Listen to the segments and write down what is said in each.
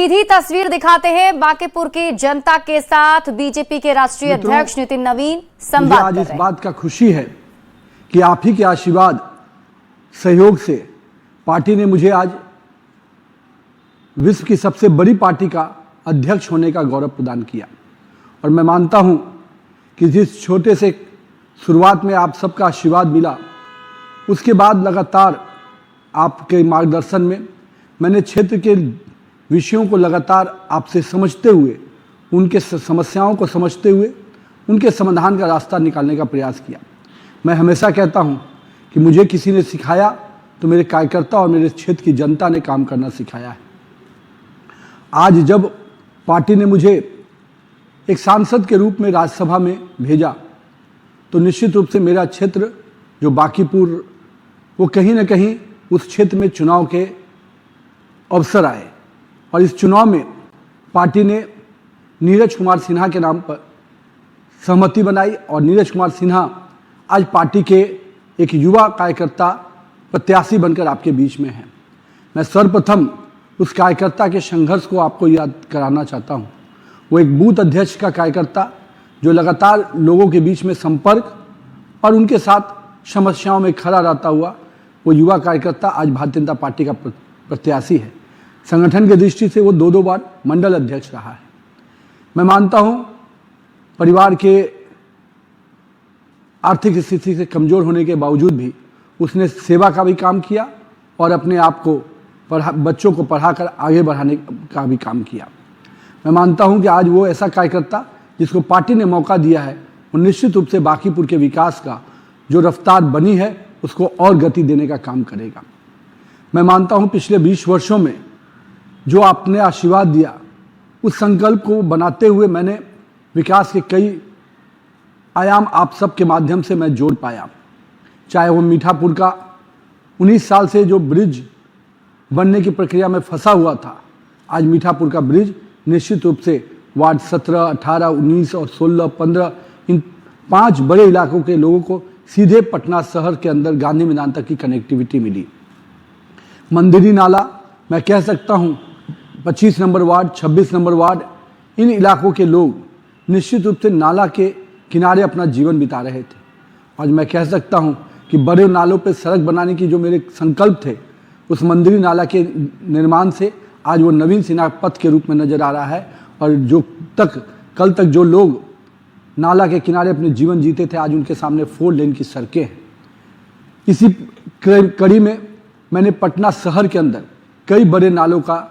सीधी तस्वीर दिखाते हैं बांकीपुर की जनता के साथ। बीजेपी के राष्ट्रीय अध्यक्ष नितिन नवीन संवाद आज इस बात का खुशी है कि आप ही के आशीर्वाद सहयोग से पार्टी ने मुझे आज विश्व की सबसे बड़ी पार्टी का अध्यक्ष होने का गौरव प्रदान किया। और मैं मानता हूं कि जिस छोटे से शुरुआत में आप सबका आशीर्वाद मिला, उसके बाद लगातार आपके मार्गदर्शन में मैंने क्षेत्र के विषयों को लगातार आपसे समझते हुए, उनके समस्याओं को समझते हुए उनके समाधान का रास्ता निकालने का प्रयास किया। मैं हमेशा कहता हूं कि मुझे किसी ने सिखाया तो मेरे कार्यकर्ता और मेरे क्षेत्र की जनता ने काम करना सिखाया है। आज जब पार्टी ने मुझे एक सांसद के रूप में राज्यसभा में भेजा तो निश्चित रूप से मेरा क्षेत्र जो बांकीपुर, वो कहीं ना कहीं उस क्षेत्र में चुनाव के अवसर आए और इस चुनाव में पार्टी ने नीरज कुमार सिन्हा के नाम पर सहमति बनाई और नीरज कुमार सिन्हा आज पार्टी के एक युवा कार्यकर्ता प्रत्याशी बनकर आपके बीच में हैं। मैं सर्वप्रथम उस कार्यकर्ता के संघर्ष को आपको याद कराना चाहता हूं। वो एक बूथ अध्यक्ष का कार्यकर्ता जो लगातार लोगों के बीच में संपर्क और उनके साथ समस्याओं में खड़ा रहता हुआ वो युवा कार्यकर्ता आज भारतीय जनता पार्टी का प्रत्याशी है। संगठन की दृष्टि से वो दो बार मंडल अध्यक्ष रहा है। मैं मानता हूं परिवार के आर्थिक स्थिति से कमजोर होने के बावजूद भी उसने सेवा का भी काम किया और अपने आप को बच्चों को पढ़ाकर आगे बढ़ाने का भी काम किया। मैं मानता हूं कि आज वो ऐसा कार्यकर्ता जिसको पार्टी ने मौका दिया है, वो निश्चित रूप से बांकीपुर के विकास का जो रफ्तार बनी है उसको और गति देने का काम करेगा। मैं मानता हूं पिछले 20 वर्षों में जो आपने आशीर्वाद दिया, उस संकल्प को बनाते हुए मैंने विकास के कई आयाम आप सबके माध्यम से मैं जोड़ पाया। चाहे वो मीठापुर का 19 साल से जो ब्रिज बनने की प्रक्रिया में फंसा हुआ था, आज मीठापुर का ब्रिज निश्चित रूप से वार्ड 17, 18, 19 और 16, 15 इन 5 बड़े इलाकों के लोगों को सीधे पटना शहर के अंदर गांधी मैदान तक की कनेक्टिविटी मिली। मंदिरी नाला, मैं कह सकता हूं 25 नंबर वार्ड, 26 नंबर वार्ड, इन इलाकों के लोग निश्चित रूप से नाला के किनारे अपना जीवन बिता रहे थे। आज मैं कह सकता हूं कि बड़े नालों पे सड़क बनाने की जो मेरे संकल्प थे, उस मंदिरी नाला के निर्माण से आज वो नवीन सिन्हा पथ के रूप में नजर आ रहा है। और जो कल तक जो लोग नाला के किनारे अपने जीवन जीते थे, आज उनके सामने 4 लेन की सड़कें हैं। इसी कड़ी में मैंने पटना शहर के अंदर कई बड़े नालों का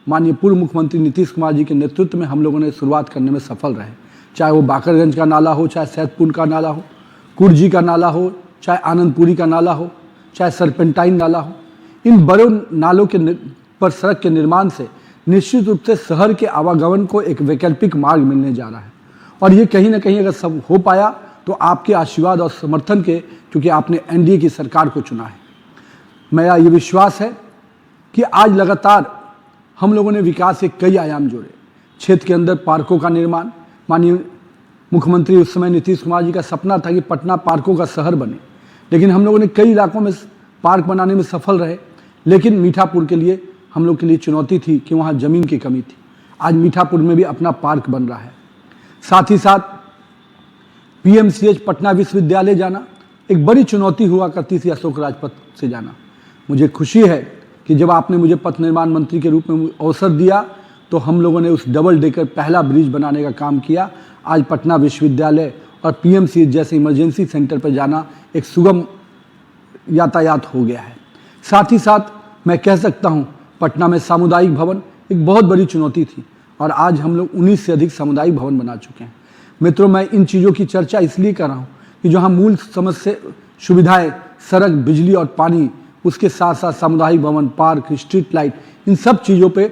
माननीय पूर्व मुख्यमंत्री नीतीश कुमार जी के नेतृत्व में हम लोगों ने शुरुआत करने में सफल रहे। चाहे वो बाकरगंज का नाला हो, चाहे सैदपुर का नाला हो, कुर्जी का नाला हो, चाहे आनंदपुरी का नाला हो, चाहे सरपेंटाइन नाला हो, इन बड़े नालों के पर सड़क के निर्माण से निश्चित रूप से शहर के आवागमन को एक वैकल्पिक मार्ग मिलने जा रहा है। और ये कहीं ना कहीं अगर सब हो पाया तो आपके आशीर्वाद और समर्थन के, क्योंकि आपने एनडीए की सरकार को चुना है। मेरा ये विश्वास है कि आज लगातार हम लोगों ने विकास के कई आयाम जोड़े। क्षेत्र के अंदर पार्कों का निर्माण, माननीय मुख्यमंत्री उस समय नीतीश कुमार जी का सपना था कि पटना पार्कों का शहर बने, लेकिन हम लोगों ने कई इलाकों में पार्क बनाने में सफल रहे। लेकिन मीठापुर के लिए हम लोग के लिए चुनौती थी कि वहाँ ज़मीन की कमी थी। आज मीठापुर में भी अपना पार्क बन रहा है। साथ ही साथ पीएमसीएच पटना विश्वविद्यालय जाना एक बड़ी चुनौती हुआ करती थी, अशोक राजपथ से जाना। मुझे खुशी है कि जब आपने मुझे पथ निर्माण मंत्री के रूप में अवसर दिया तो हम लोगों ने उस डबल डेकर पहला ब्रिज बनाने का काम किया। आज पटना विश्वविद्यालय और पीएमसीएच जैसे इमरजेंसी सेंटर पर जाना एक सुगम यातायात हो गया है। साथ ही साथ मैं कह सकता हूँ पटना में सामुदायिक भवन एक बहुत बड़ी चुनौती थी और आज हम लोग 19 से अधिक सामुदायिक भवन बना चुके हैं। मित्रों, मैं इन चीज़ों की चर्चा इसलिए कर रहा हूँ कि जहाँ मूल समस्या सुविधाएं, सड़क, बिजली और पानी, उसके साथ साथ सामुदायिक भवन, पार्क, स्ट्रीट लाइट, इन सब चीज़ों पे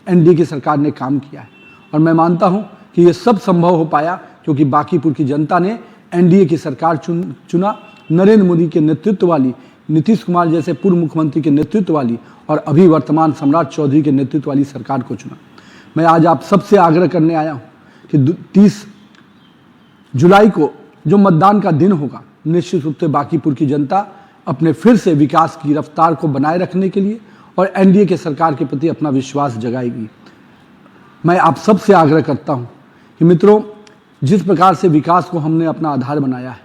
एनडीए की सरकार ने काम किया है। और मैं मानता हूँ कि ये सब संभव हो पाया क्योंकि बांकीपुर की जनता ने एनडीए की सरकार चुना। नरेंद्र मोदी के नेतृत्व वाली, नीतीश कुमार जैसे पूर्व मुख्यमंत्री के नेतृत्व वाली और अभी वर्तमान सम्राट चौधरी के नेतृत्व वाली सरकार को चुना। मैं आज आप सबसे आग्रह करने आया हूँ कि 30 जुलाई को जो मतदान का दिन होगा, निश्चित रूप से बांकीपुर की जनता अपने फिर से विकास की रफ्तार को बनाए रखने के लिए और एनडीए के सरकार के प्रति अपना विश्वास जगाएगी। मैं आप सब से आग्रह करता हूं कि मित्रों, जिस प्रकार से विकास को हमने अपना आधार बनाया है,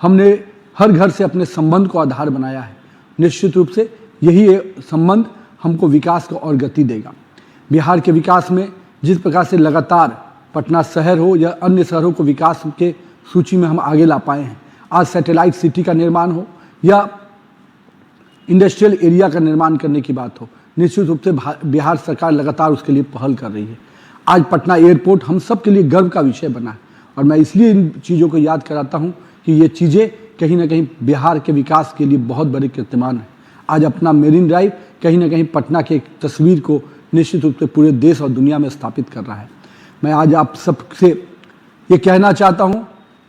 हमने हर घर से अपने संबंध को आधार बनाया है, निश्चित रूप से यही संबंध हमको विकास को और गति देगा। बिहार के विकास में जिस प्रकार से लगातार पटना शहर हो या अन्य शहरों को विकास के सूची में हम आगे ला पाए हैं, आज सैटेलाइट सिटी का निर्माण हो या इंडस्ट्रियल एरिया का निर्माण करने की बात हो, निश्चित रूप से बिहार सरकार लगातार उसके लिए पहल कर रही है। आज पटना एयरपोर्ट हम सब के लिए गर्व का विषय बना है और मैं इसलिए इन चीज़ों को याद कराता हूँ कि ये चीज़ें कहीं ना कहीं बिहार के विकास के लिए बहुत बड़े कीर्तिमान है। आज अपना मेरीन ड्राइव कहीं ना कहीं पटना की एक तस्वीर को निश्चित रूप से पूरे देश और दुनिया में स्थापित कर रहा है। मैं आज आप सबसे ये कहना चाहता हूँ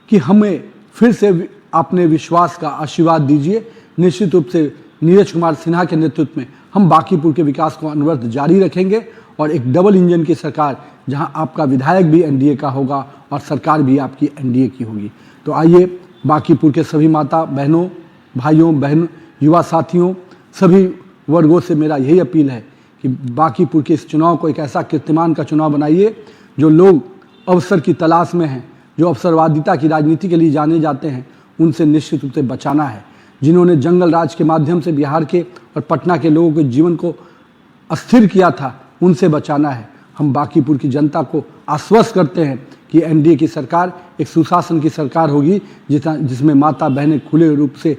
कि हमें फिर से अपने विश्वास का आशीर्वाद दीजिए। निश्चित रूप से नीरज कुमार सिन्हा के नेतृत्व में हम बांकीपुर के विकास को अनवरत जारी रखेंगे और एक डबल इंजन की सरकार, जहां आपका विधायक भी एनडीए का होगा और सरकार भी आपकी एनडीए की होगी। तो आइए बांकीपुर के सभी माता बहनों, भाइयों बहन, युवा साथियों, सभी वर्गों से मेरा यही अपील है कि बांकीपुर के इस चुनाव को एक ऐसा कीर्तिमान का चुनाव बनाइए। जो लोग अवसर की तलाश में हैं, जो अवसरवादिता की राजनीति के लिए जाने जाते हैं, उनसे निश्चित रूप से बचाना है। जिन्होंने जंगल राज के माध्यम से बिहार के और पटना के लोगों के जीवन को अस्थिर किया था, उनसे बचाना है। हम बांकीपुर की जनता को आश्वस्त करते हैं कि एनडीए की सरकार एक सुशासन की सरकार होगी, जिसमें माता बहनें खुले रूप से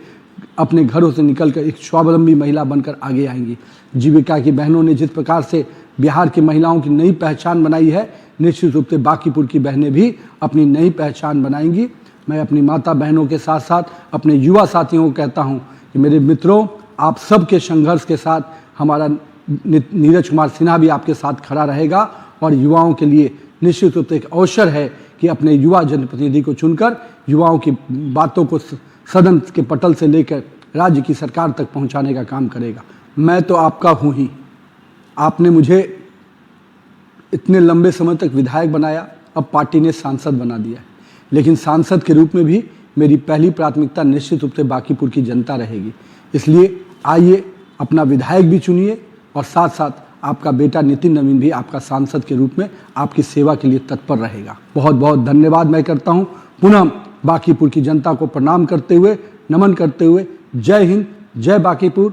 अपने घरों से निकलकर एक स्वावलंबी महिला बनकर आगे आएंगी। जीविका की बहनों ने जिस प्रकार से बिहार की महिलाओं की नई पहचान बनाई है, निश्चित रूप से बांकीपुर की बहनें भी अपनी नई पहचान बनाएंगी। मैं अपनी माता बहनों के साथ साथ अपने युवा साथियों को कहता हूं कि मेरे मित्रों, आप सबके संघर्ष के साथ हमारा नीरज कुमार सिन्हा भी आपके साथ खड़ा रहेगा और युवाओं के लिए निश्चित रूप से एक अवसर है कि अपने युवा जनप्रतिनिधि को चुनकर युवाओं की बातों को सदन के पटल से लेकर राज्य की सरकार तक पहुंचाने का काम करेगा। मैं तो आपका हूं ही। आपने मुझे इतने लंबे समय तक विधायक बनाया, अब पार्टी ने सांसद बना दिया है, लेकिन सांसद के रूप में भी मेरी पहली प्राथमिकता निश्चित रूप से बांकीपुर की जनता रहेगी। इसलिए आइए अपना विधायक भी चुनिए और साथ साथ आपका बेटा नितिन नवीन भी आपका सांसद के रूप में आपकी सेवा के लिए तत्पर रहेगा। बहुत बहुत धन्यवाद मैं करता हूं। पुनः बांकीपुर की जनता को प्रणाम करते हुए, नमन करते हुए, जय हिंद, जय बांकीपुर।